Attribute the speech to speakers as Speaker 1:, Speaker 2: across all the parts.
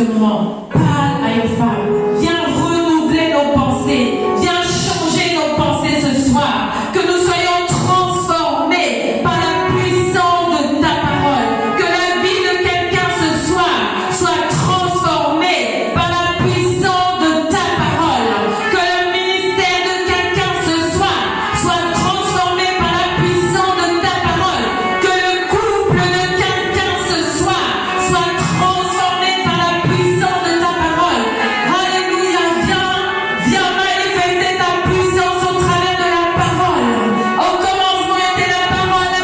Speaker 1: ce moment. Parle à une femme. Viens renouveler nos pensées. Viens changer nos pensées ce soir. Que nous soyons transformés par la puissance de ta parole. Que la vie de quelqu'un ce soir soit transformée par la puissance de ta parole. Que le ministère de quelqu'un ce soir soit transformé par la puissance de ta parole. Que le couple de quelqu'un ce soir soit transformé par la puissance de ta parole. Alléluia, viens manifester ta puissance au travers de la parole. Au commencement était la parole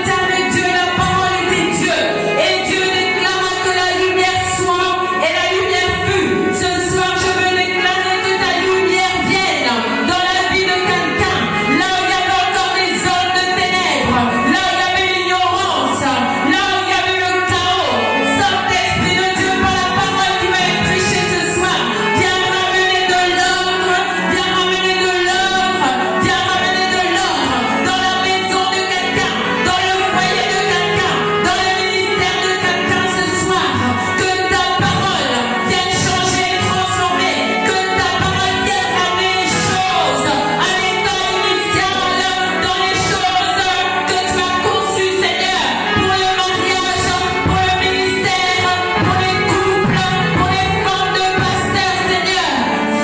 Speaker 1: était avec Dieu, la parole était Dieu. Et Dieu déclara que la lumière soit, et la lumière fut. Ce soir, je veux déclarer que ta lumière vienne dans la vie de quelqu'un. Là où il y avait encore des zones de ténèbres, là où il y avait l'ignorance, là où il y avait le chaos. Saint-Esprit de Dieu, par la parole qui va être prêchée ce soir, viens ramener de l'ordre, viens ramener de l'ordre, viens ramener de l'ordre dans la maison de quelqu'un, dans le foyer de quelqu'un, dans le ministère de quelqu'un ce soir. Que ta parole vienne changer et transformer, que ta parole vienne ramener les choses à l'état initial, dans les choses que tu as conçues, Seigneur, pour le mariage, pour le ministère, pour les couples, pour les femmes de pasteurs, Seigneur.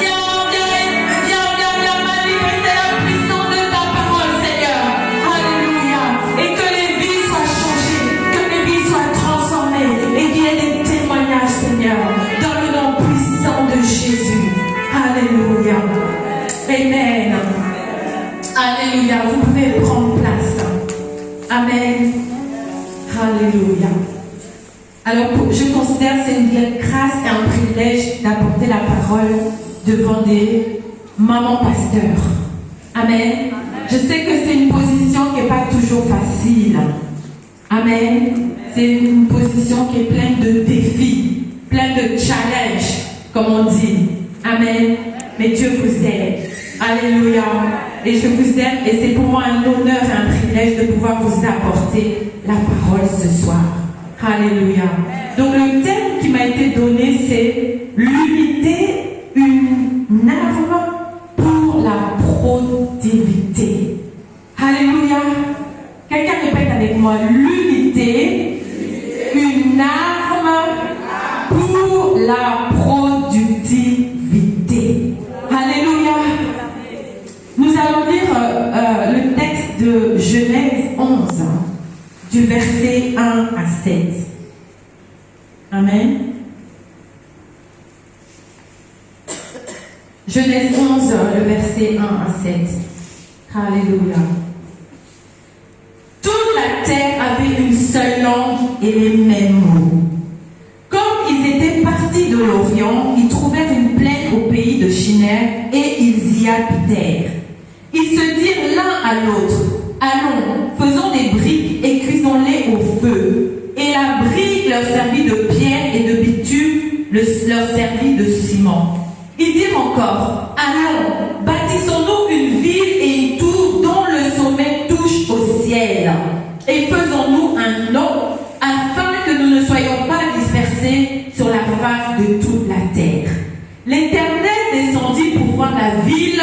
Speaker 1: Viens manifester la puissance de ta parole, Seigneur. Alléluia. Et que les vies soient changées, que les vies soient transformées, et qu'il y ait des témoignages, Seigneur, dans le nom puissant de Jésus. Alléluia. Amen. Alléluia. Vous pouvez prendre place. Amen. Alléluia. Alors, je considère que c'est une grâce et un privilège d'apporter la parole devant des mamans pasteurs. Amen. Je sais que c'est une position qui n'est pas toujours facile. Amen. C'est une position qui est pleine de défis, pleine de challenges, comme on dit. Amen. Mais Dieu vous aide. Alléluia. Et je vous aime et c'est pour moi un honneur et un privilège de pouvoir vous apporter la parole ce soir. Alléluia. Donc le thème qui m'a été donné, c'est l'unité, une arme pour la productivité. Alléluia. Quelqu'un répète avec moi, l'unité, une arme pour la productivité. Alléluia. Nous allons lire le texte de Genèse 11, du verset 1 à 7. Amen. Genèse 11, le verset 1 à 7. Alléluia. Toute la terre avait une seule langue et les mêmes mots. Comme ils étaient partis de l'Orient, ils trouvèrent une plaine au pays de Shinar et ils y habitèrent. Ils se dirent l'un à l'autre, allons, faisons des briques et cuisons-les au feu. Et la brique leur servit de pierre et de bitume leur servit de ciment. Ils dirent encore, allons, bâtissons-nous une ville et une tour dont le sommet touche au ciel. Et faisons-nous un nom afin que nous ne soyons pas dispersés sur la face de toute la terre. L'Éternel descendit pour voir la ville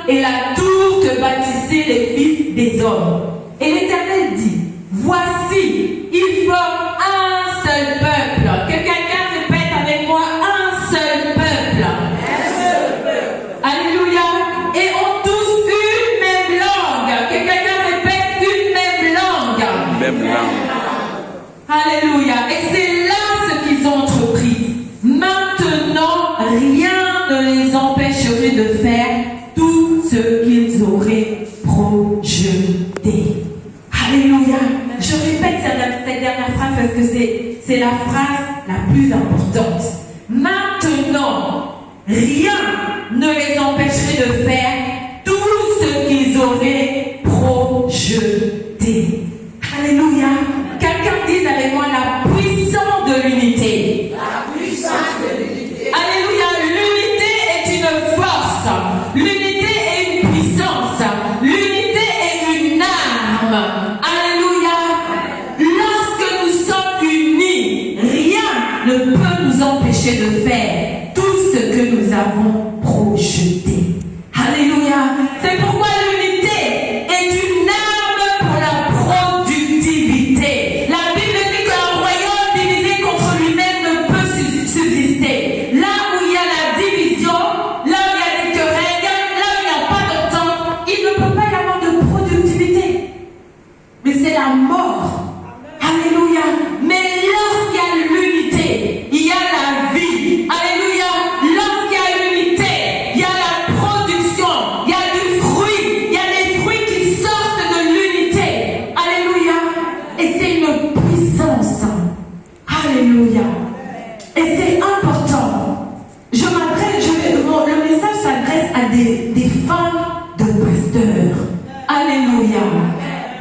Speaker 1: et la tour que bâtissaient les fils des hommes. Et l'Éternel dit, voici, ils forment un seul peuple. Que quelqu'un répète avec moi, un seul peuple. Un seul peuple. Alléluia. Et ont tous une même langue. Que quelqu'un répète, une même langue.
Speaker 2: Même langue.
Speaker 1: Alléluia. Et c'est là ce qu'ils ont entrepris. Maintenant, rien ne les empêcherait de faire tout ce qu'ils auraient projeté. Alléluia. Je répète cette dernière phrase parce que c'est la phrase la plus importante. Maintenant, rien ne les empêcherait de faire tout ce qu'ils auraient projeté. Alléluia. Quelqu'un dise avec moi la puissance de l'unité.
Speaker 3: La puissance de l'unité.
Speaker 1: Alléluia. L'unité est une force. L'unité est une puissance. L'unité est une arme. Alléluia. Lorsque nous sommes unis, rien ne peut nous empêcher de avons projeté. Alléluia. C'est pourquoi l'unité est une arme pour la productivité. La Bible dit qu'un royaume divisé contre lui-même ne peut subsister. Là où il y a la division, là où il y a des querelles, là où il n'y a pas d'entente, il ne peut pas y avoir de productivité. Mais c'est la mort. Alléluia. Mais lorsqu'il y a l'unité, il y a la vie. Alléluia. Lorsqu'il y a l'unité, il y a la production, il y a du fruit, il y a des fruits qui sortent de l'unité. Alléluia. Et c'est une puissance. Alléluia. Et c'est important. Le message s'adresse à des femmes de pasteurs. Alléluia.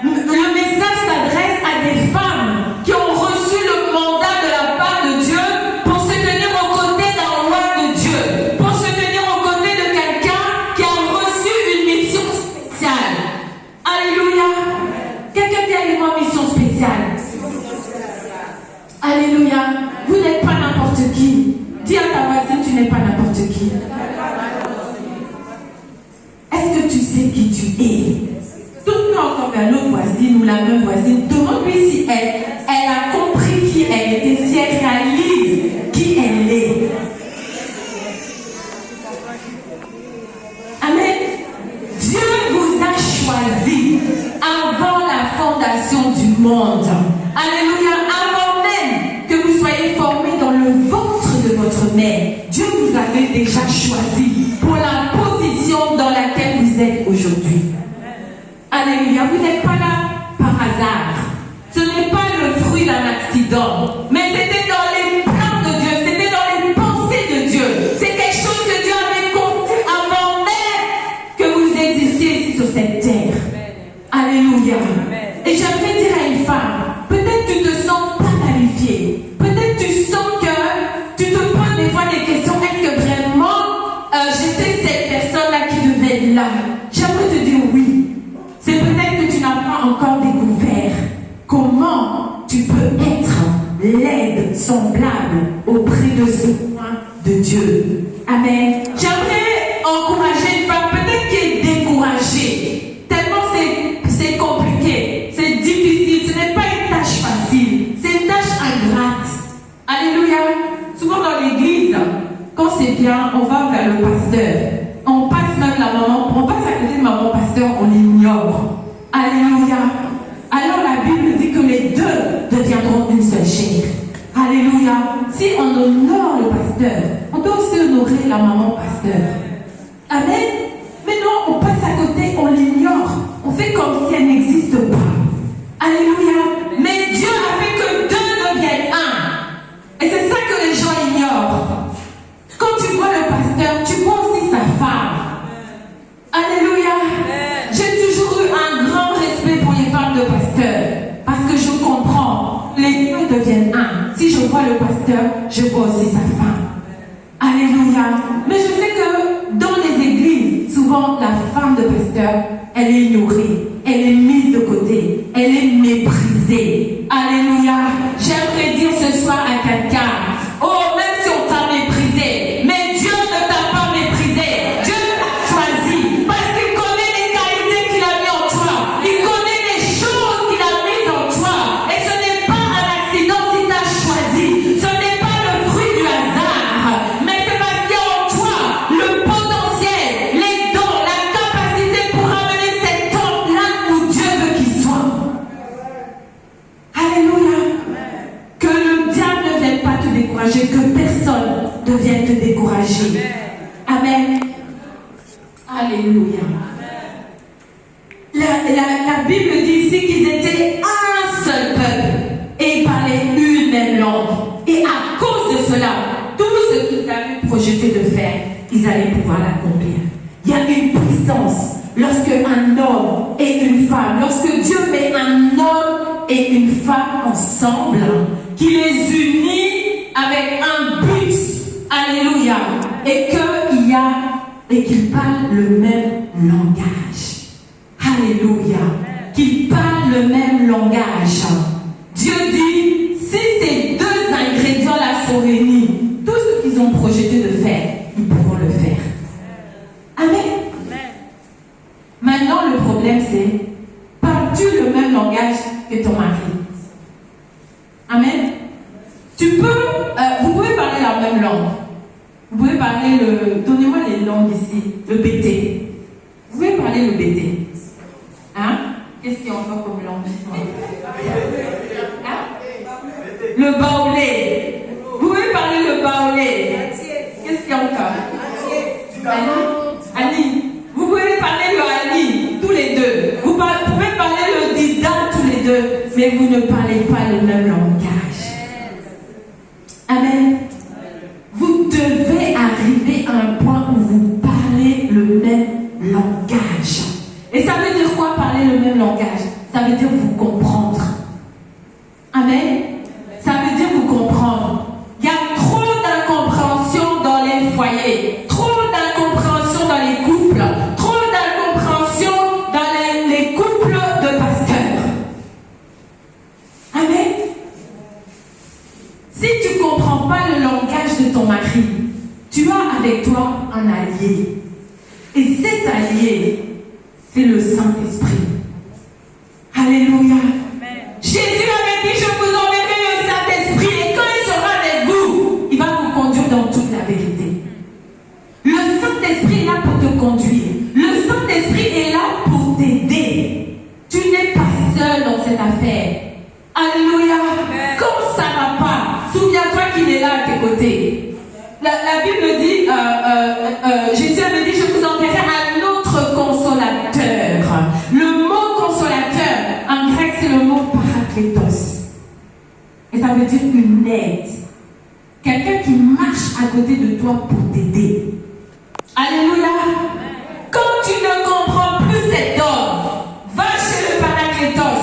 Speaker 1: Le message s'adresse à des femmes qui ont reçu le mandat de la part de Dieu pour se tenir aux côtés d'un roi de Dieu, pour se tenir aux côtés de quelqu'un qui a reçu une mission spéciale. Alléluia. Quelqu'un dit avec moi mission spéciale. Alléluia. Vous n'êtes pas n'importe qui. Dis à ta voisine, tu n'es pas n'importe qui. Est-ce que tu sais qui tu es? Tourne-toi encore vers l'autre voisine ou la même voisine. Demande-lui si elle a compris qui elle était, si elle réalise qui elle est. Amen. Dieu vous a choisi avant la fondation du monde. Alléluia. Avant même que vous soyez formés dans le ventre de votre mère, Dieu vous avait déjà choisi pour la position dans laquelle vous êtes aujourd'hui. Alléluia, vous n'êtes pas là par hasard. Ce n'est pas le fruit d'un accident, mais c'était dans les plans de Dieu, c'était dans les pensées de Dieu. C'est quelque chose que Dieu avait conçu avant même que vous existiez ici sur cette terre. Alléluia. Et j'aimerais dire à une femme, peut-être tu te sens pas qualifiée, peut-être tu sens que tu te poses des fois des questions, est-ce que vraiment j'étais cette personne-là qui devait être là? J'aimerais te dire oui. C'est peut-être que tu n'as pas encore découvert comment tu peux être l'aide semblable auprès de ce point de Dieu. Amen. J'aimerais encourager une femme peut-être qui est découragée. Tellement c'est compliqué, c'est difficile, ce n'est pas une tâche facile, c'est une tâche ingrate. Alléluia. Souvent dans l'église, quand c'est bien, on va vers le pasteur. On passe même la maman, on passe à côté de maman pasteur, on l'ignore. Alléluia. Alors la Bible dit que les deux deviendront une seule chair. Alléluia. Si on honore le pasteur, on doit aussi honorer la maman pasteur. Amen. Mais non, on passe à côté, on l'ignore. On fait comme si elle n'existe pas. Alléluia. Mais Dieu a fait que deux deviennent un. Et c'est ça que les gens ignorent. Quand tu vois le pasteur, tu vois aussi sa femme. Alléluia. J'ai toujours eu un grand respect pour les femmes de pasteur. Parce que je comprends. Les deux deviennent un. Si je vois le pasteur, je vois aussi sa femme. Alléluia. Mais je sais que dans les églises, souvent la femme de pasteur, elle est ignorée. Elle est mise de côté. Elle est méprisée. Alléluia. J'aimerais dire ce soir à quelqu'un, oh, même si on t'a méprisé, mais Dieu ne t'a pas méprisé. Dieu t'a choisi parce qu'il connaît les qualités qu'il a mis en toi. Il connaît les choses qu'il a mises en toi. Et ce n'est pas un accident s'il t'a choisi. Ce n'est pas le fruit du hasard. Mais c'est parce qu'il y a en toi le potentiel, les dons, la capacité pour amener cet homme là où Dieu veut qu'il soit. Alléluia. Que le diable ne vienne pas te décourager, que personne ne vienne te décourager. Amen. Alléluia. La Bible dit ici qu'ils étaient un seul peuple et ils parlaient une même langue. Et à cause de cela, tout ce qu'ils avaient projeté de faire, ils allaient pouvoir l'accomplir. Il y a une puissance lorsque un homme et une femme, lorsque Dieu met un homme et une femme ensemble, qui les unit avec un but. Alléluia. Et qu'ils parlent le même langage. Alléluia. Qu'ils parlent le même langage. Dieu dit, si ces deux ingrédients-là sont réunis, tout ce qu'ils ont projeté de faire, ils pourront le demander, parles-tu le même langage que ton mari? Amen. Vous pouvez parler la même langue. Vous pouvez parler donnez-moi les langues ici, le BT. Vous pouvez parler le BT. Hein? Qu'est-ce qu'il y a encore comme langue? Hein? Le baoulé. Vous pouvez parler le baoulé. Qu'est-ce qu'il y a encore? Annie. Vous pouvez parler le Annie, tous les deux. Vous pouvez parler le Dida, tous les deux. Mais vous ne parlez pas le même langage. Amen. Vous devez arriver à un point où vous parlez le même langage. Et ça veut dire quoi, parler le même langage? Ça veut dire vous comprendre. Amen. Ça veut dire vous comprendre. Il y a trop d'incompréhension dans les foyers, trop d'incompréhension dans les couples, trop d'incompréhension dans les couples de pasteurs. Amen. Si tu ne comprends pas le langage de ton mari, tu as avec toi un allié. Et cet allié, c'est le Saint-Esprit. Alléluia. Jésus avait dit, je vous enverrai le Saint-Esprit et quand il sera avec vous, il va vous conduire dans toute la vérité. Le Saint-Esprit est là pour te conduire. Le Saint-Esprit est là pour t'aider. Tu n'es pas seul dans cette affaire. Alléluia. Quand ça ne va pas, souviens-toi qu'il est là à tes côtés. La Bible dit, Jésus avait dit, je vous enverrai un autre consolateur. Le mot consolateur, en grec, c'est le mot parakletos. Et ça veut dire une aide. Quelqu'un qui marche à côté de toi pour t'aider. Alléluia. Quand tu ne comprends plus cet homme, va chez le parakletos,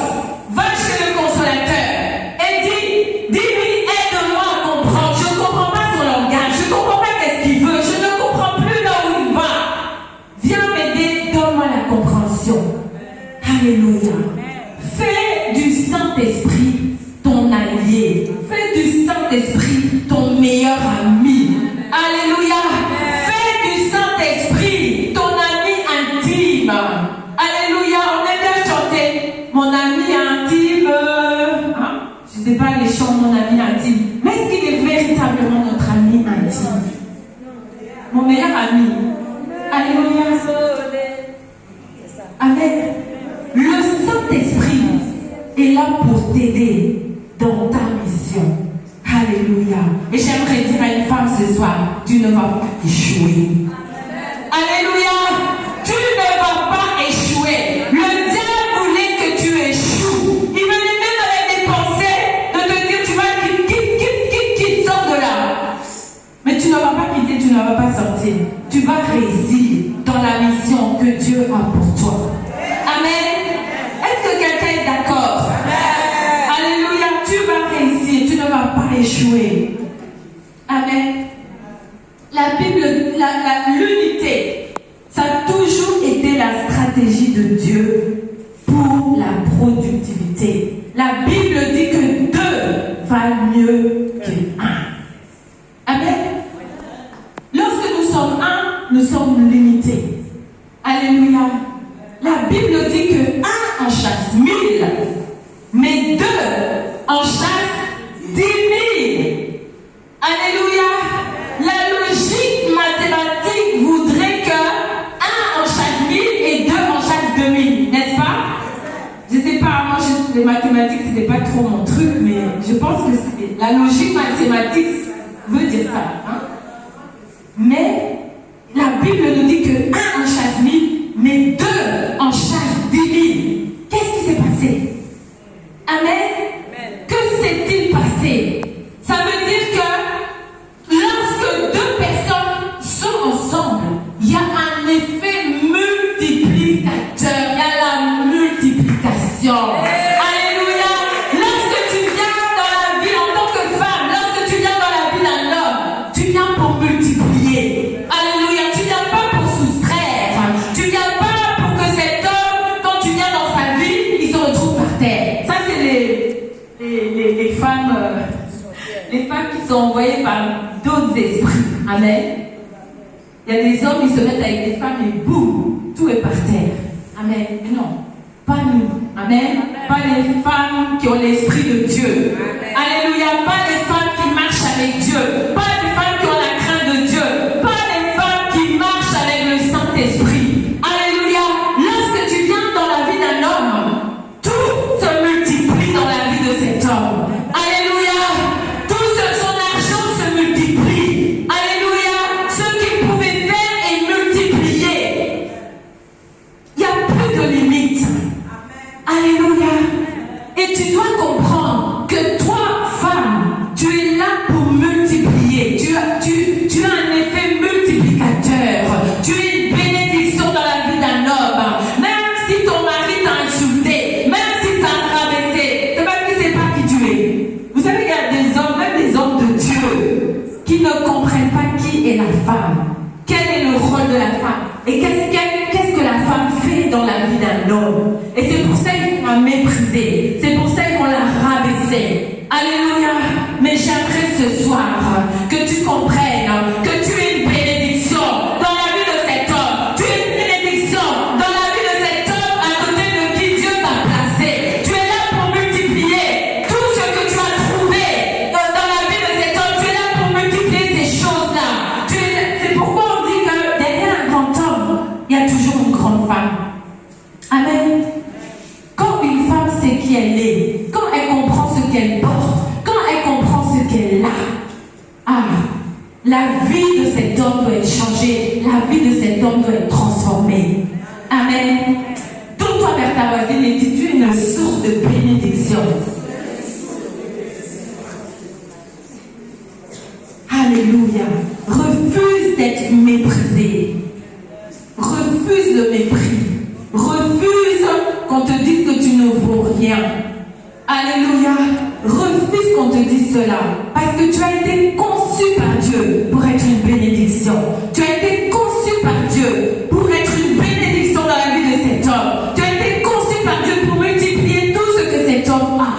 Speaker 1: va chez le consolateur et dis-lui, aide-moi à comprendre. Je ne comprends pas son langage, je ne comprends pas qu'est-ce qu'il veut, je ne comprends plus là où il va. Viens m'aider, donne-moi la compréhension. Alléluia. Fais du Saint-Esprit ton allié. Fais du Saint-Esprit ton meilleur ami. Alléluia. Fais du Saint-Esprit ton ami intime. Alléluia. On aime bien chanter mon ami intime. Hein? Je ne sais pas les chants mon ami intime. Mais est-ce qu'il est véritablement notre ami intime? Mon meilleur ami. Alléluia. Amen. Le Saint-Esprit est là pour t'aider dans ta mission. Alléluia. Et j'aimerais dire à une femme ce soir, tu ne vas pas échouer. Alléluia. Tu ne vas pas échouer. Le diable voulait que tu échoues. Il venait même avec des pensées de te dire, tu vas quitte, sors de là. Mais tu ne vas pas quitter, tu ne vas pas sortir. Tu vas réussir dans la mission que Dieu a pour toi. Amen. Est-ce que quelqu'un est d'accord? Alléluia. Tu vas réussir, tu ne vas pas échouer. Amen. La Bible, l'unité, ça a toujours été la stratégie de Dieu pour la productivité. La Bible dit que 2 valent mieux que 1. Amen. Lorsque nous sommes 1, nous sommes limités. Alléluia. La Bible dit que 1 en chasse 1000, mais 2 en chasse 10 000. Alléluia. La logique mathématique voudrait que 1 en chasse 1000 et 2 en chasse 2000, n'est-ce pas? Je ne sais pas, moi les mathématiques c'était pas trop mon truc, mais je pense que la logique mathématique veut dire ça. Hein? Mais la Bible nous dit que 1 en chasse 1000, mais 2 en chasse 10 000. Qu'est-ce qui s'est passé? Amen. Que s'est-il passé? Ça veut dire que lorsque 2 personnes sont ensemble, il y a un effet multiplicateur. Il y a la multiplication. Alléluia. Lorsque tu viens dans la vie en tant que femme, lorsque tu viens dans la vie d'un homme, tu viens pour multiplier. Alléluia. Tu viens pas pour soustraire. Tu viens pas pour que cet homme, quand tu viens dans sa vie, il se retrouve par terre. Ça, c'est les femmes. Les femmes qui sont envoyées par d'autres esprits. Amen. Il y a des hommes qui se mettent avec des femmes et boum, tout est par terre. Amen. Mais non. Pas nous. Amen. Pas les femmes qui ont l'esprit de Dieu. Alléluia. Pas les femmes qui marchent avec Dieu. Pas les femmes qui ont la crainte de Dieu. Pas les femmes qui marchent avec le Saint-Esprit. Alléluia. Lorsque tu viens dans la vie d'un homme, tout se multiplie dans la vie de cet homme. Alléluia. Tout son argent se multiplie. Alléluia. Ce qu'il pouvait faire est multiplié. Il n'y a plus de limite. Alléluia. Et tu dois comprendre que toi, femme, tu es là pour multiplier. Tu as un effet multiplicateur. Tu es une bénédiction dans la vie d'un homme. Même si ton mari t'a insulté, même si t'a rabaissé, c'est parce qu'il ne sait pas qui tu es. Vous savez, il y a des hommes, même des hommes de Dieu, qui ne comprennent pas qui est la femme. Quel est le rôle de la femme? Et qu'est-ce que la femme fait dans la vie d'un homme? Et c'est pour ça qu'on l'a méprisée. C'est pour ça qu'on l'a rabaissée. Alléluia. Mais j'aimerais ce soir que tu comprennes que tu es une bénédiction dans la vie de cet homme. Tu es une bénédiction dans la vie de cet homme à côté de qui Dieu t'a placé. Tu es là pour multiplier tout ce que tu as trouvé dans la vie de cet homme. Tu es là pour multiplier ces choses-là. C'est pourquoi on dit que derrière un grand homme, il y a toujours une grande femme. Amen. Quand une femme sait qui elle est, quand elle comprend ce qu'elle porte, quand elle comprend ce qu'elle a, la vie de cet homme doit être changée, la vie de cet homme doit être transformée. Amen. Tourne-toi vers ta voisine et dis, tu es une source de bénédiction. Alléluia. Refuse d'être méprisé. Refuse le mépris. Refuse qu'on te dise que tu ne vaux rien. Alléluia. Refuse qu'on te dise cela. Parce que tu as été conçu par Dieu pour être une bénédiction. Tu as été conçu par Dieu pour être une bénédiction dans la vie de cet homme. Tu as été conçu par Dieu pour multiplier tout ce que cet homme a.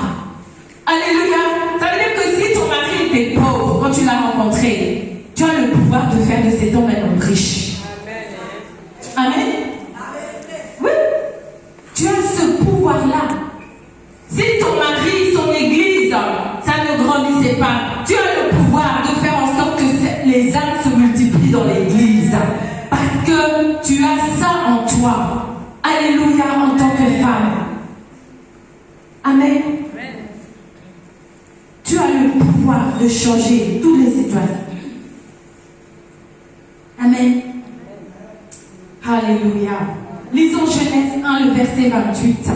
Speaker 1: Alléluia. Ça veut dire que si ton mari était pauvre quand tu l'as rencontré, tu as le pouvoir de faire de cet homme un homme riche. Amen. Oui. Tu as ce pouvoir-là. Si ton mari, son église, ça ne grandissait pas, tu as le pouvoir de faire en sorte que les âmes se multiplient dans l'église. Parce que tu as ça en toi. Alléluia, en tant que femme. Amen. Tu as le pouvoir de changer tous les situations. Amen. Alléluia. Lisons Genèse 1, le verset 28.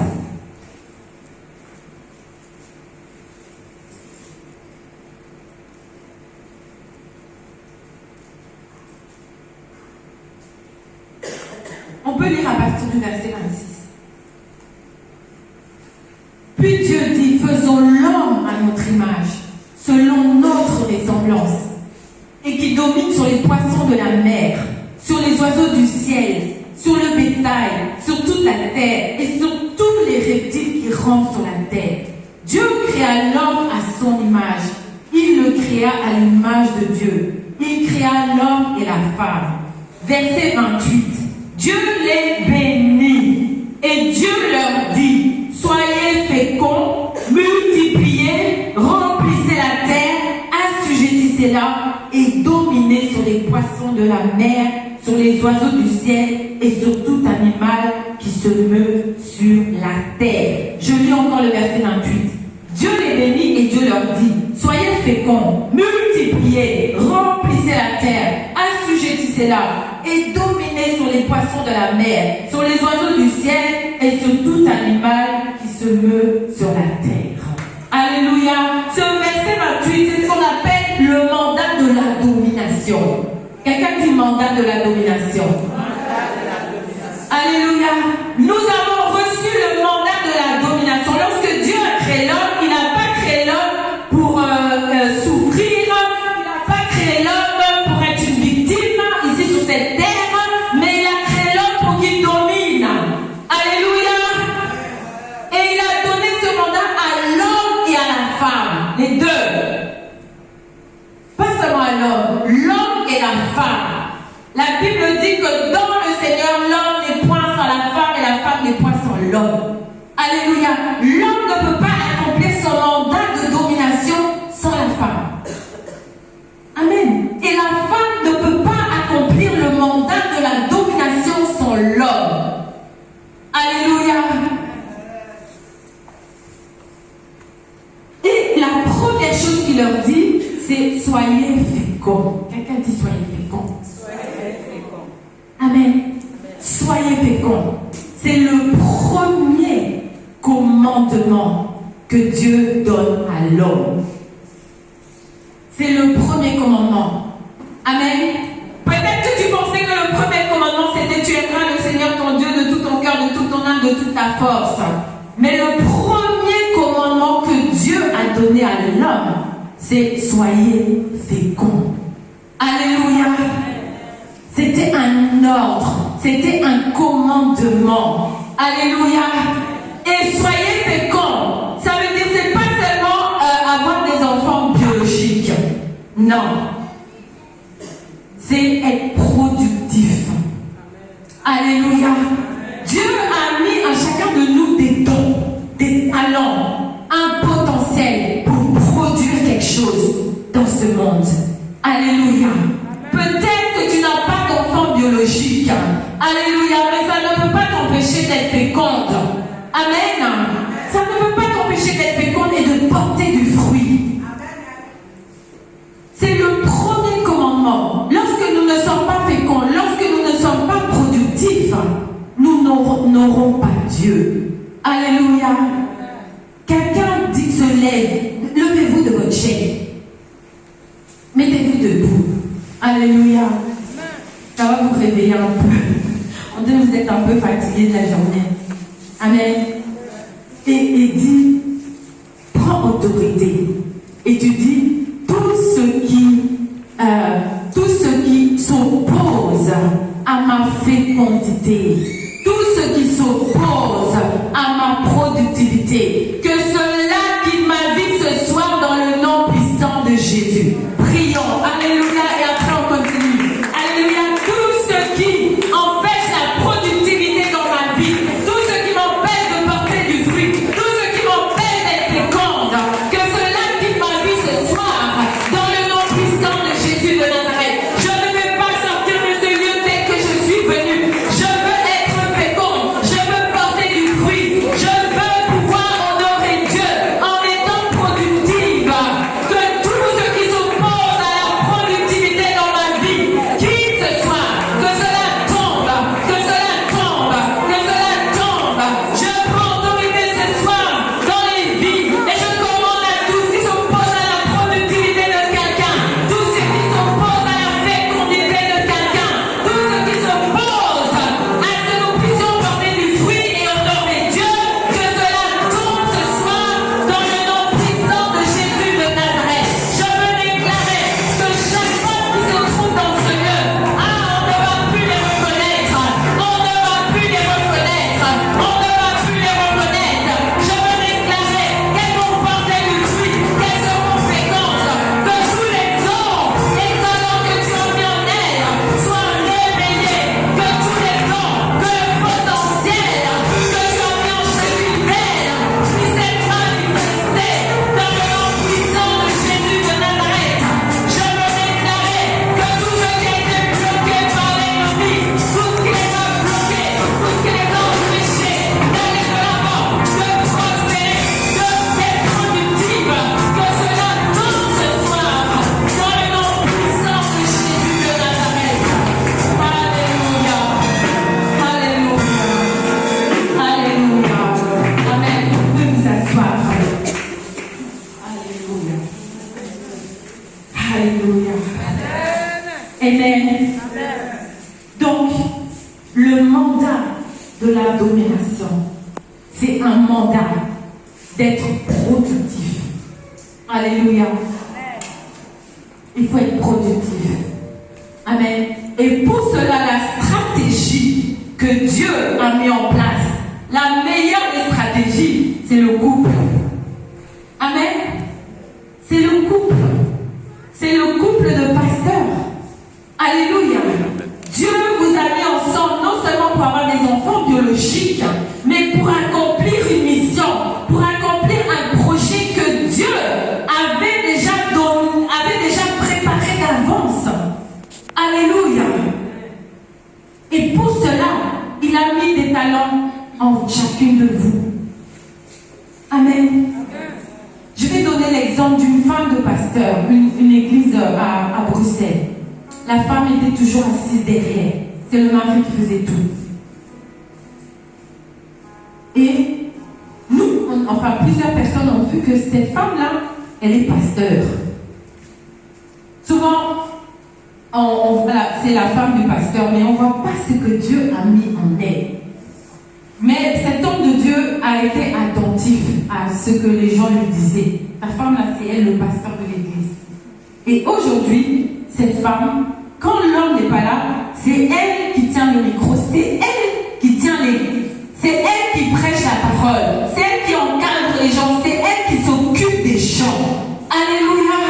Speaker 1: On peut lire à partir du verset 26. Puis Dieu dit, faisons l'homme à notre image, selon notre ressemblance, et qui domine sur les poissons de la mer, sur les oiseaux du ciel, sur le bétail, sur toute la terre, et sur tous les reptiles qui rampent sur la terre. Dieu créa l'homme à son image. Il le créa à l'image de Dieu. Il créa l'homme et la femme. Verset 28. Dieu les bénit. Et Dieu leur dit, soyez féconds, multipliez, remplissez la terre, assujettissez-la et dominez sur les poissons de la mer, sur les oiseaux du ciel et sur tout animal qui se meut sur la terre. Je lis encore le verset 28. Dieu les bénit et Dieu leur dit, soyez féconds, multipliez, remplissez la terre, assujettissez-la et dominez sur les poissons de la mer, sur les oiseaux du ciel et sur tout animal qui se meut sur la terre. Alléluia. Ce verset 28, c'est ce qu'on appelle le mandat de la domination. Quelqu'un dit mandat de la domination. Alléluia. Nous avons reçu le mandat de la domination. Lorsque Dieu a créé l'homme, il n'a pas créé l'homme pour souffrir. Il n'a pas créé l'homme pour être une victime ici sur cette terre, mais il a créé l'homme pour qu'il domine. Alléluia. Et il a donné ce mandat à l'homme et à la femme, les deux. Pas seulement à l'homme et la femme. La Bible Alléluia. L'homme ne peut pas accomplir son mandat de domination sans la femme. Amen. Et la femme ne peut pas accomplir le mandat de la domination sans l'homme. Alléluia. Et la première chose qu'il leur dit, c'est soyez féconds. Quelqu'un dit soyez féconds. Amen. Soyez féconds. C'est le premier commandement que Dieu donne à l'homme. C'est le premier commandement. Amen. Peut-être que tu pensais que le premier commandement c'était tu aimeras le Seigneur ton Dieu de tout ton cœur, de toute ton âme, de toute ta force. Mais le premier commandement que Dieu a donné à l'homme, c'est soyez féconds. Alléluia. C'était un ordre, c'était un commandement. Alléluia. Et soyez féconds. Ça veut dire c'est pas seulement avoir des enfants biologiques. Non. C'est être productif. Alléluia. Dieu a mis à chacun de nous des dons, des talents, un potentiel pour produire quelque chose dans ce monde. Alléluia. Peut-être que tu n'as pas d'enfant biologique. Alléluia. Mais ça ne peut pas t'empêcher d'être féconde. Amen. Ça ne peut pas t'empêcher d'être féconde et de porter du fruit. C'est le premier commandement. Lorsque nous ne sommes pas féconds, lorsque nous ne sommes pas productifs, nous n'aurons pas Dieu. Alléluia. Quelqu'un dit se lève. Levez-vous de votre chaise. Mettez-vous debout. Alléluia. Ça va vous réveiller un peu. On dirait que vous êtes un peu fatigué de la journée. Amen. Et dit, prends autorité. Et tu dis, tout ce qui s'oppose à ma fécondité, tout ce qui s'oppose à ma productivité, que cela quitte ma vie ce soir dans le nom puissant de Jésus. Prions. Alléluia. Et après on continue. Alléluia. Tout ce qui empêche la productivité dans ma vie, tout ce qui m'empêche de porter du fruit, tout ce qui m'empêche d'être féconde, que cela quitte ma vie ce soir dans le nom puissant de Jésus de Nazareth. Je ne vais pas sortir de ce lieu tel que je suis venu. Je veux être féconde. Je veux porter du fruit. Je veux pouvoir honorer Dieu en étant productive. Que tout ce qui s'oppose à la productivité dans ma vie quitte ce soir. Que cela tombe. Que cela tombe. Que cela tombe. Je prends autorité ce soir dans les vies. Et je commande à tous qui s'opposent à la productivité de quelqu'un. Tous ceux qui s'opposent à la fécondité de quelqu'un. Tous ceux qui s'opposent à ce que nous puissions porter du fruit et honorer Dieu. Que cela tombe ce soir dans le nom puissant de Jésus de Nazareth. Je veux déclarer que chaque femme qui se trouve dans ce lieu, on ne va plus les reconnaître. On ne va plus les reconnaître. On ne va plus les reconnaître. Je veux déclarer qu'elles vont porter du fruit, qu'elles seront fécondes, que tous les dons et talents que tu as mis en elles soient réveillés, que tous les dons, que le potentiel que tu as mis en chacune d'elles puisse être manifesté dans le nom puissant de Jésus de Nazareth. Je veux déclarer que tout ce qui a été bloqué par l'ennemi, tout ce qui les a bloqués, tout ce qui les a empêchés d'aller de l'avant, de prospérer, d'être productive, que cela tombe ce soir dans le nom puissant de Jésus de Nazareth. Alléluia. Alléluia. Alléluia. Amen. Vous pouvez vous asseoir. Alléluia. Alléluia. Amen. Donc, le mandat de la domination, c'est un mandat d'être productif. Alléluia. Il faut être productif. Amen. Et pour cela, la stratégie que Dieu a mis en place, la meilleure des stratégies, c'est le couple. Amen. C'est le couple. C'est le couple de pasteurs. Alléluia. Dieu vous a mis ensemble non seulement pour avoir des enfants biologiques, mais pour accomplir une mission. l'exemple d'une femme de pasteur, une église à Bruxelles. La femme était toujours assise derrière. C'est le mari qui faisait tout. Et nous, enfin plusieurs personnes ont vu que cette femme-là, elle est pasteur. Souvent, voilà, c'est la femme du pasteur, mais on ne voit pas ce que Dieu a mis en elle. Mais cet homme de Dieu a été attentif à ce que les gens lui disaient. La femme là, c'est elle, le pasteur de l'église. Et aujourd'hui, cette femme, quand l'homme n'est pas là, c'est elle qui tient le micro, c'est elle qui tient l'église, c'est elle qui prêche la parole, c'est elle qui encadre les gens, c'est elle qui s'occupe des gens. Alléluia.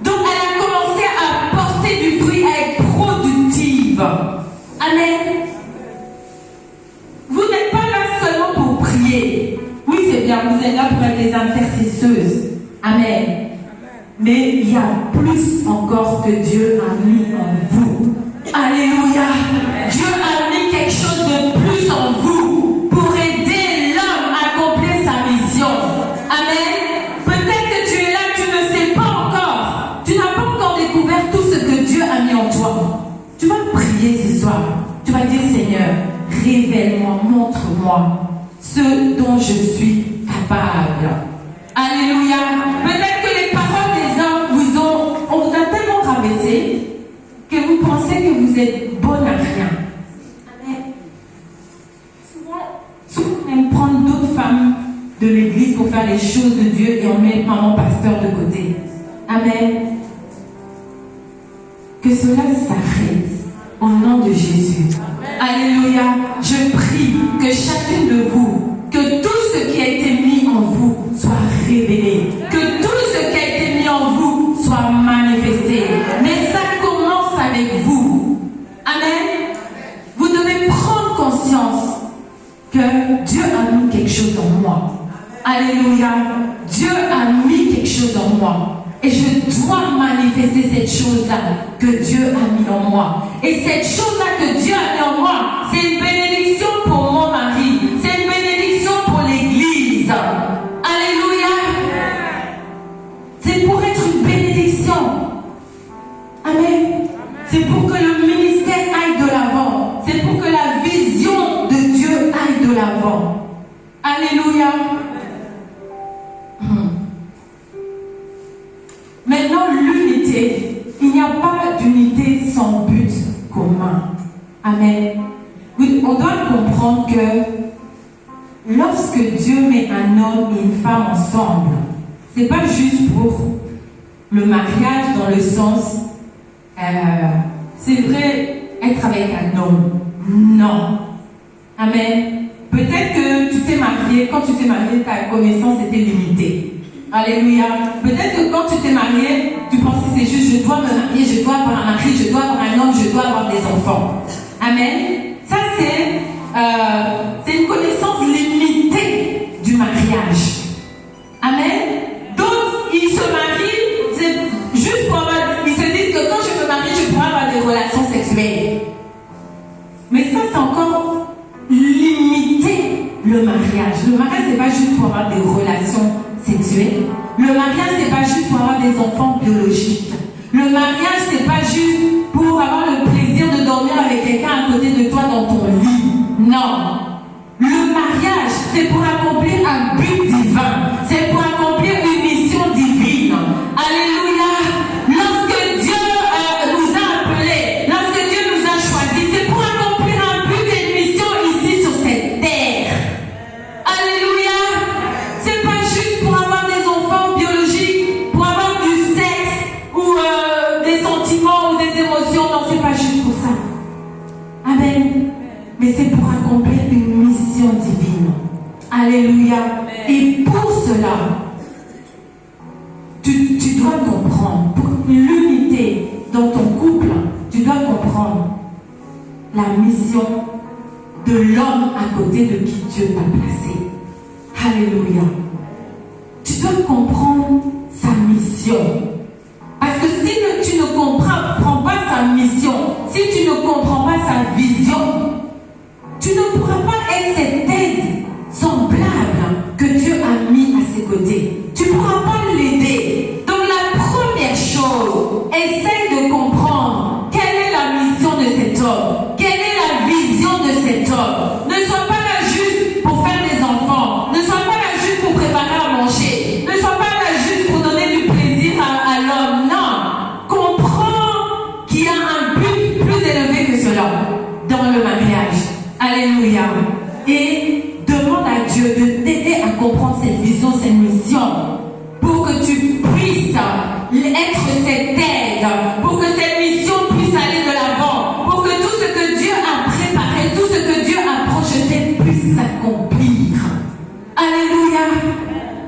Speaker 1: Donc elle a commencé à porter du fruit, à être productive. Amen. Vous n'êtes pas là seulement pour prier. Oui, c'est bien, vous êtes là pour être des intercesseuses. Amen. Mais il y a plus encore que Dieu a mis en vous. Alléluia. Dieu a mis quelque chose de plus en vous pour aider l'homme à accomplir sa mission. Amen. Peut-être que tu es là, tu ne sais pas encore. Tu n'as pas encore découvert tout ce que Dieu a mis en toi. Tu vas prier ce soir. Tu vas dire, Seigneur, révèle-moi, montre-moi ce dont je suis capable. Alléluia. Peut-être que les paroles des hommes on vous a tellement rabaissé que vous pensez que vous êtes bonne à rien. Amen. Souvent, on aime prendre d'autres femmes de l'église pour faire les choses de Dieu et on met maman pasteur de côté. Amen. Que cela s'arrête au nom de Jésus. Alléluia. Je prie que chacune de vous, que tout ce qui a été mis en vous soit révélé. Que tout ce qui a été mis en vous soit manifesté. Mais ça commence avec vous. Amen. Vous devez prendre conscience que Dieu a mis quelque chose en moi. Alléluia. Dieu a mis quelque chose en moi. Et je dois manifester cette chose-là que Dieu a mis en moi. Et cette chose-là que Dieu a mis en moi, c'est une bénédiction pour mon mari. C'est une bénédiction pour l'église. Alléluia. C'est pour être une bénédiction. Amen. C'est pour que le ministère aille de l'avant. C'est pour que la vision de Dieu aille de l'avant. Alléluia. Maintenant, l'unité. Il n'y a pas d'unité sans but commun. Amen. Oui, on doit comprendre que lorsque Dieu met un homme et une femme ensemble, c'est pas juste pour le mariage dans le sens, c'est vrai, être avec un homme. Non. Amen. Peut-être que tu t'es marié, quand tu t'es marié, ta connaissance était limitée. Alléluia. Peut-être que quand tu t'es marié, tu pensais que c'est juste, je dois me marier, je dois avoir un mari, je dois avoir un homme, je dois avoir des enfants. Amen. Ça, c'est une connaissance limitée du mariage. Amen. D'autres, ils se marient, c'est juste pour avoir, ils se disent que quand je me marie, je pourrai avoir des relations sexuelles. Mais ça, c'est encore limiter le mariage. Le mariage, c'est pas juste pour avoir des relations sexuelles. Le mariage, c'est pas juste pour avoir des enfants biologiques. Le mariage, c'est pas juste pour avoir le plaisir de dormir avec quelqu'un à côté de toi dans ton lit. Non. Le mariage, c'est pour accomplir un but divin. C'est pour accomplir une mission divine. Alléluia. Lorsque Dieu nous a appelés, lorsque Dieu nous a choisis, c'est pour accomplir un but et une mission ici sur cette terre. Alléluia. C'est pas juste pour avoir des enfants biologiques, pour avoir du sexe ou des sentiments ou des émotions. Non, c'est pas juste pour ça. Amen. Mais c'est pour accomplir une mission divine. Alléluia. Et pour cela, tu dois comprendre, pour l'unité dans ton couple, tu dois comprendre la mission de l'homme à côté de qui Dieu t'a placé. Alléluia. Tu dois comprendre sa mission. Parce que si tu ne comprends pas sa mission, si tu ne comprends pas sa vision, tu ne pourras pas être cette aide semblable que Dieu a mis à ses côtés. Tu ne pourras pas l'aider.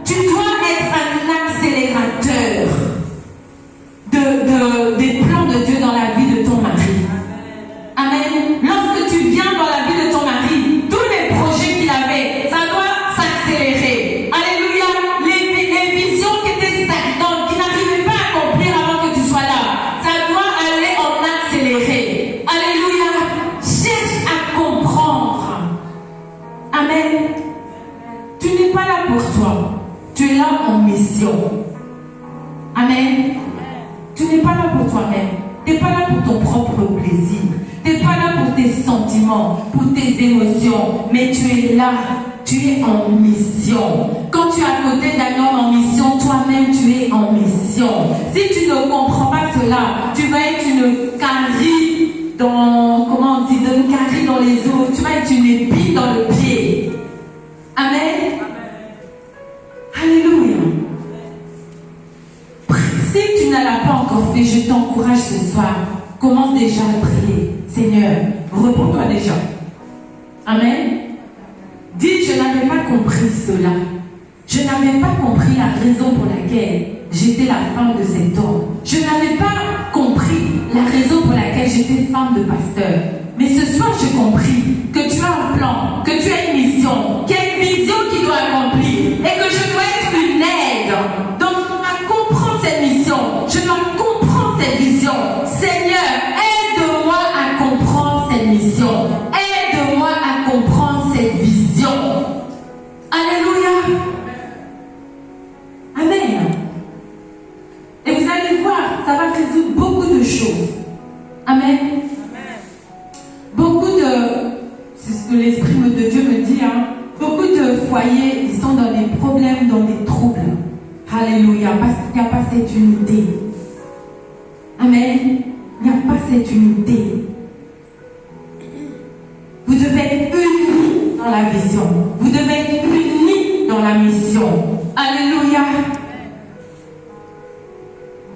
Speaker 1: Tu dois être un accélérateur des plans de Dieu dans la vie de ton mari. Amen. Lorsque tu viens dans la vie de ton mari, tous les projets qu'il avait, ça doit s'accélérer. Alléluia. Les visions qui étaient stagnantes, qui n'arrivaient pas à accomplir avant que tu sois là, ça doit aller en accéléré. Alléluia. Cherche à comprendre. Amen. Tu n'es pas là pour toi. Tu es là en mission. Amen. Tu n'es pas là pour toi-même. Tu n'es pas là pour ton propre plaisir. Tu n'es pas là pour tes sentiments, pour tes émotions. Mais tu es là. Tu es en mission. Quand tu es à côté d'un homme en mission, toi-même tu es en mission. Si tu ne comprends pas cela, tu vas être une carie dans, comment on dit, une carie dans les os. Tu vas être une épine dans le pied. Amen. Alléluia. Si tu ne l'as pas encore fait, je t'encourage ce soir. Commence déjà à prier. Seigneur, réponds-toi déjà. Amen. Dis, je n'avais pas compris cela. Je n'avais pas compris la raison pour laquelle j'étais la femme de cet homme. Je n'avais pas compris la raison pour laquelle j'étais femme de pasteur. Mais ce soir, j'ai compris que tu as un plan, que tu as une mission, qu'il y a une vision qui doit accomplir et que je dois être une aide. Donc, je dois comprendre cette mission. Je dois comprendre cette vision. Seigneur, aide-moi à comprendre cette mission. Aide-moi à comprendre cette vision. Alléluia. Amen. Et vous allez voir, ça va résoudre beaucoup de choses. Amen. Beaucoup de, c'est ce que l'Esprit de Dieu me dit, hein, beaucoup de foyers, ils sont dans des problèmes, dans des troubles. Alléluia, parce qu'il n'y a pas cette unité. Amen. Il n'y a pas cette unité. Vous devez être unis dans la vision. Vous devez être unis dans la mission. Alléluia.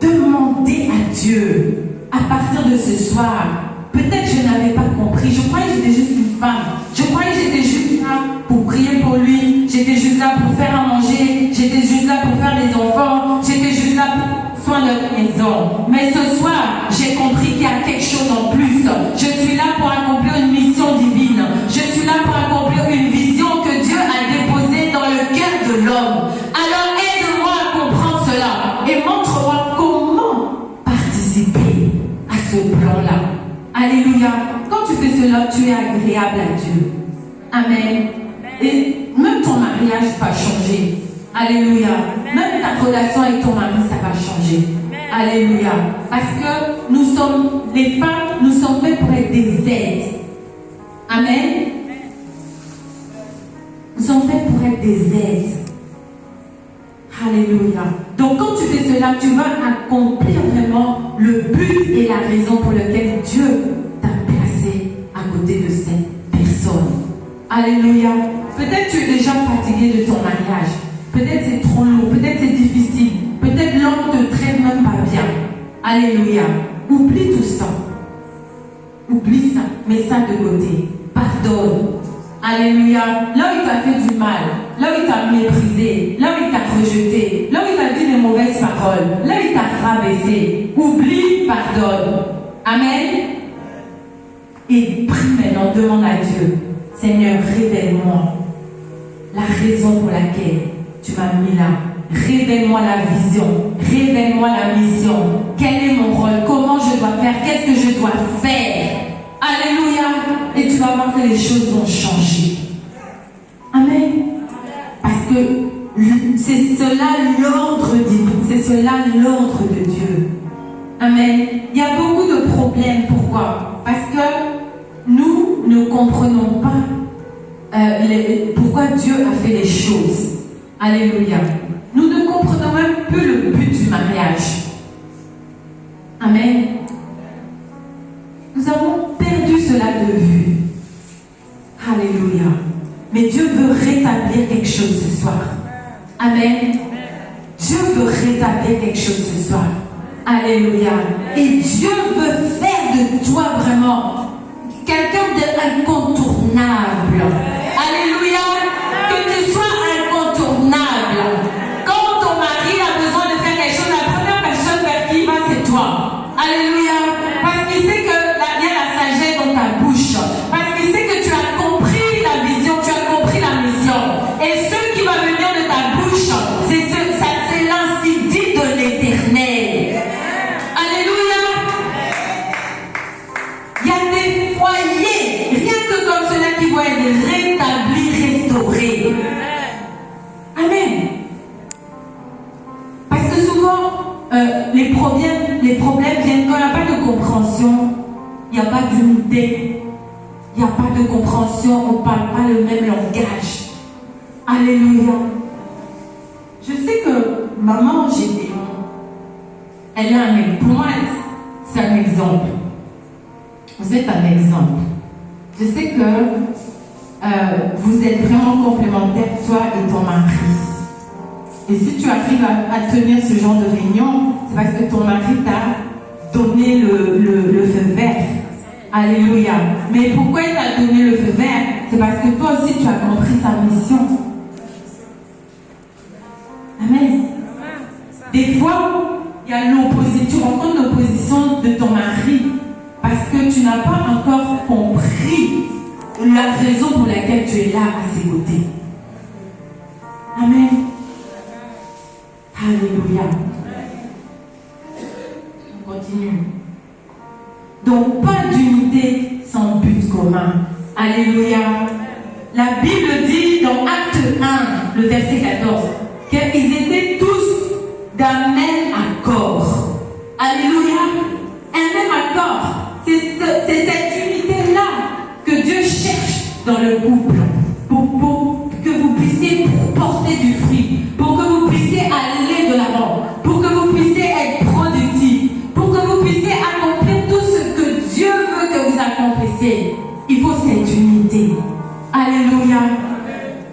Speaker 1: Demandez à Dieu, à partir de ce soir, peut-être je n'avais pas compris. Je croyais que j'étais juste une femme. Je croyais que j'étais juste là pour prier pour lui. J'étais juste là pour faire à manger. J'étais juste là pour faire des enfants. J'étais juste là pour soin de la maison. Mais ce soir, j'ai compris qu'il y a quelque chose en plus. Je suis là pour accomplir une mission divine. Je suis là pour accomplir une vision que Dieu a déposée dans le cœur de l'homme. Alors aide-moi à comprendre cela et montre-moi comment participer à ce plan-là. Alléluia. Quand tu fais cela, tu es agréable à Dieu. Amen. Et même ton mariage va changer. Alléluia. Même ta relation avec ton mari, ça va changer. Alléluia. Parce que nous sommes, les femmes, nous sommes faites pour être des aides. Amen. Nous sommes faites pour être des aides. Alléluia. Donc quand tu fais cela, tu vas accomplir vraiment le but et la raison pour laquelle Dieu t'a placé à côté de cette personne. Alléluia. Peut-être tu es déjà fatigué de ton mariage. Peut-être c'est trop lourd. Peut-être c'est difficile. Peut-être l'homme te traite même pas bien. Alléluia. Oublie tout ça. Oublie ça. Mets ça de côté. Pardonne. Alléluia. Là où il t'a fait du mal, là où il t'a méprisé, là où il t'a rejeté, là où il t'a dit des mauvaises paroles, là où il t'a rabaissé, oublie, pardonne. Amen. Et prie maintenant, demande à Dieu, Seigneur, révèle-moi la raison pour laquelle tu m'as mis là. Révèle-moi la vision, révèle-moi la mission. Quel est mon rôle? Comment je dois faire? Qu'est-ce que je dois faire? Alléluia. Et tu vas voir que les choses vont changer. Amen. Parce que c'est cela l'ordre divin. C'est cela l'ordre de Dieu. Amen. Il y a beaucoup de problèmes. Pourquoi? Parce que nous ne comprenons pas pourquoi Dieu a fait les choses. Alléluia. Nous ne comprenons même plus le but du mariage. Amen. Nous avons perdu cela de vue. Alléluia. Mais Dieu veut rétablir quelque chose ce soir. Amen. Dieu veut rétablir quelque chose ce soir. Alléluia. Et Dieu veut faire de toi vraiment quelqu'un d'incontournable. Alléluia. Que tu sois incontournable. les problèmes viennent quand il n'y a pas de compréhension, il n'y a pas d'unité, il n'y a pas de compréhension, on ne parle pas le même langage. Alléluia. Je sais que maman Gédéon, elle est un exemple. Pour moi, c'est un exemple. Vous êtes un exemple. Je sais que vous êtes vraiment complémentaires, toi et ton mari. Et si tu arrives à tenir ce genre de réunion, c'est parce que ton mari t'a donné le feu vert. Alléluia. Mais pourquoi il t'a donné le feu vert? C'est parce que toi aussi tu as compris sa mission. Amen. Des fois, il y a l'opposition, tu rencontres l'opposition de ton mari parce que tu n'as pas encore compris la raison pour laquelle tu es là à ses côtés. Amen. Alléluia. On continue. Donc, pas d'unité sans but commun. Alléluia. La Bible dit dans Acte 1, le verset 14, qu'ils étaient tous d'un même accord. Alléluia. Un même accord. C'est cette unité-là que Dieu cherche dans le couple. Pour que vous puissiez porter du fruit. Pour que vous puissiez aller de l'avant. Pour que vous puissiez être productif. Pour que vous puissiez accomplir tout ce que Dieu veut que vous accomplissiez. Il faut cette unité. Alléluia.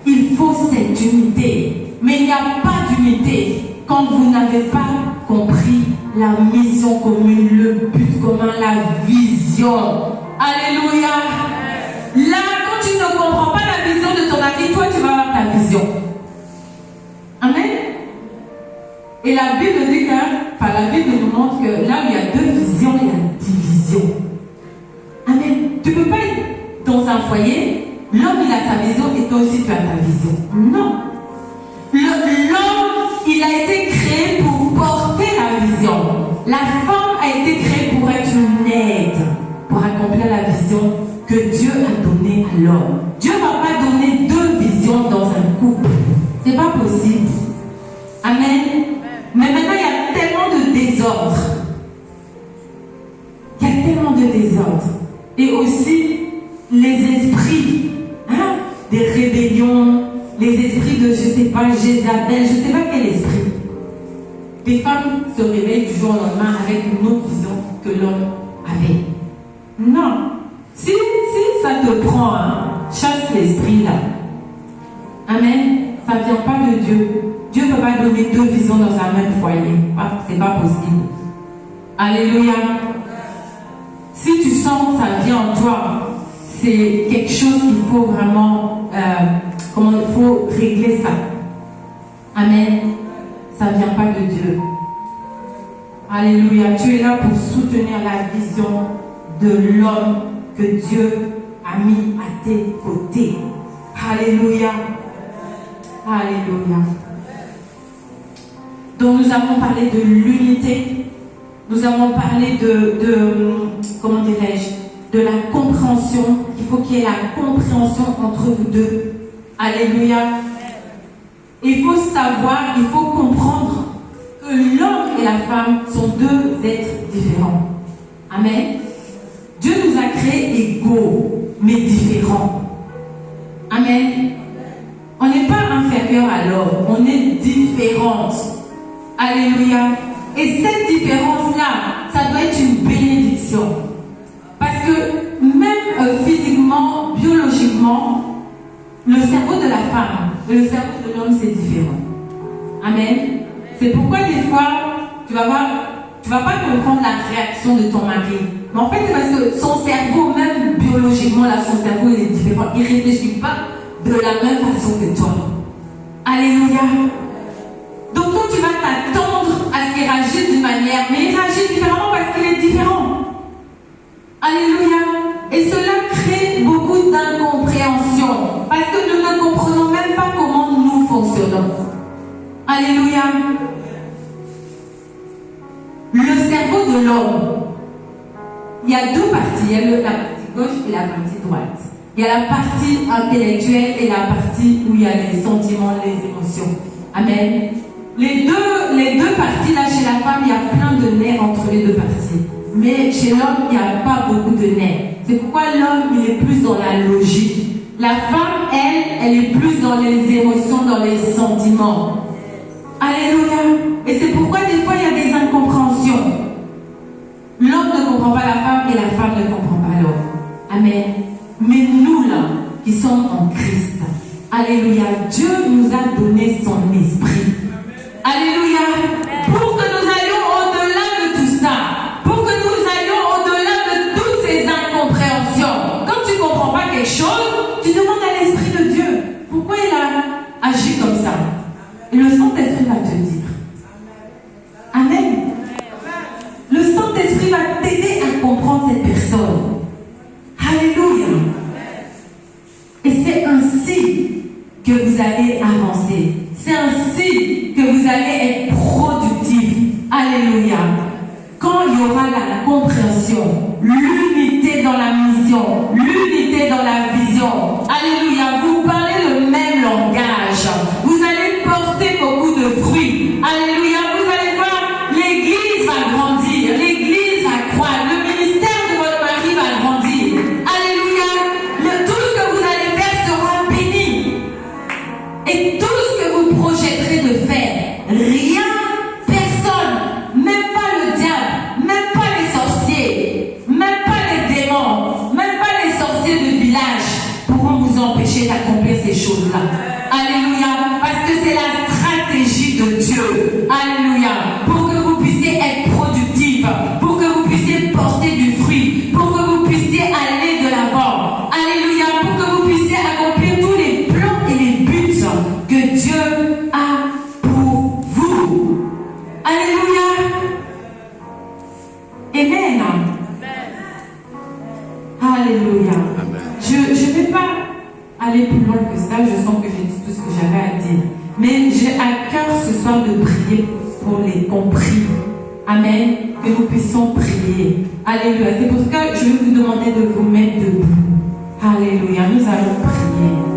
Speaker 1: Il faut cette unité. Mais il n'y a pas d'unité quand vous n'avez pas compris la mission commune, le but commun, la vision. Alléluia. Là, quand tu ne comprends pas la vision de ton mari, toi tu vas avoir ta vision. Amen. Et la Bible dit la Bible nous montre que là où il y a deux visions, il y a division. Amen. Tu ne peux pas être dans un foyer, l'homme il a sa vision et toi aussi tu as ta vision. Non. L'homme, il a été créé pour porter la vision. La femme a été créée pour être une aide, pour accomplir la vision que Dieu a donnée à l'homme. Dieu ne va pas donner deux visions dans un couple. Ce n'est pas possible. Amen. Mais maintenant, il y a tellement de désordre. Il y a tellement de désordre. Et aussi, les esprits, des rébellions, les esprits de, je ne sais pas, Jézabel, je ne sais pas quel esprit. Des femmes se réveillent du jour au lendemain avec une autre vision que l'homme avait. Non. Si ça te prend, chasse l'esprit là. Amen. Ça ne vient pas de Dieu. Dieu ne peut pas donner deux visions dans un même foyer. C'est pas possible. Alléluia. Si tu sens que ça vient en toi, c'est quelque chose qu'il faut vraiment, il faut régler ça. Amen. Ça ne vient pas de Dieu. Alléluia. Tu es là pour soutenir la vision de l'homme que Dieu a mis à tes côtés. Alléluia. Alléluia. Donc nous avons parlé de l'unité. Nous avons parlé comment dirais-je, de la compréhension. Il faut qu'il y ait la compréhension entre vous deux. Alléluia. Il faut savoir, il faut comprendre que l'homme et la femme sont deux êtres différents. Amen. Dieu nous a créés égaux, mais différents. Amen. On n'est pas inférieur à l'homme, on est différentes. Alléluia. Et cette différence-là, ça doit être une bénédiction. Parce que même physiquement, biologiquement, le cerveau de la femme et le cerveau de l'homme, c'est différent. Amen. C'est pourquoi des fois, tu vas pas comprendre la réaction de ton mari. Mais en fait, c'est parce que son cerveau, même biologiquement, là, son cerveau, il est différent. Il ne réfléchit pas de la même façon que toi. Alléluia. Donc toi, tu vas t'attendre à ce qu'il réagisse d'une manière, mais il réagit différemment parce qu'il est différent. Alléluia. Et cela crée beaucoup d'incompréhension. Parce que nous ne comprenons même pas comment nous fonctionnons. Alléluia. Le cerveau de l'homme, il y a deux parties. Il y a la partie gauche et la partie droite. Il y a la partie intellectuelle et la partie où il y a les sentiments, les émotions. Amen. Les deux parties là chez la femme, il y a plein de nerfs entre les deux parties. Mais chez l'homme, il n'y a pas beaucoup de nerfs. C'est pourquoi l'homme, il est plus dans la logique. La femme, elle est plus dans les émotions, dans les sentiments. Alléluia. Et c'est pourquoi des fois, il y a des incompréhensions. L'homme ne comprend pas la femme et la femme ne comprend pas l'homme. Amen. Mais nous, là, qui sommes en Christ, alléluia, Dieu nous a donné son esprit. Alléluia. Pour que nous allions au-delà de tout ça. Pour que nous allions au-delà de toutes ces incompréhensions. Quand tu ne comprends pas quelque chose, tu demandes à l'Esprit de Dieu. Pourquoi il a agi comme ça? Et le Saint-Esprit va te dire. Amen. Le Saint-Esprit va t'aider à comprendre cette personne. Alléluia. Et c'est ainsi que vous allez avancer. C'est ainsi que vous allez être productif. Alléluia. Quand il y aura la compréhension, l'unité dans la mission, l'unité dans la vision. Alléluia. Vous parlez le même langage. Vous allez porter beaucoup de fruits. Alléluia. Vous allez voir, l'église va grandir. L'église va croître. Le ministère de votre mari va grandir. Alléluia. Tout ce que vous allez faire sera béni. Et tout ce que vous projetterez de faire, rien, personne, même pas le diable, même pas les sorciers, même pas les démons, même pas les sorciers de village pourront vous empêcher d'accomplir ces choses-là. Alléluia. Parce que c'est la stratégie de Dieu. Alléluia. Pour que vous puissiez être productif, pour que vous puissiez porter du fruit, pour que vous puissiez aller de l'avant. Alléluia. Pour que vous puissiez accomplir tous les plans et les buts que Dieu a pour vous. Alléluia. Amen. Alléluia. Je ne vais pas aller plus loin que ça. Je sens que j'ai dit tout ce que j'avais à dire. Mais j'ai à cœur ce soir de prier pour les compris. Amen. Que nous puissions prier. Alléluia. C'est pour ça que je vais vous demander de vous mettre debout. Alléluia. Nous allons prier.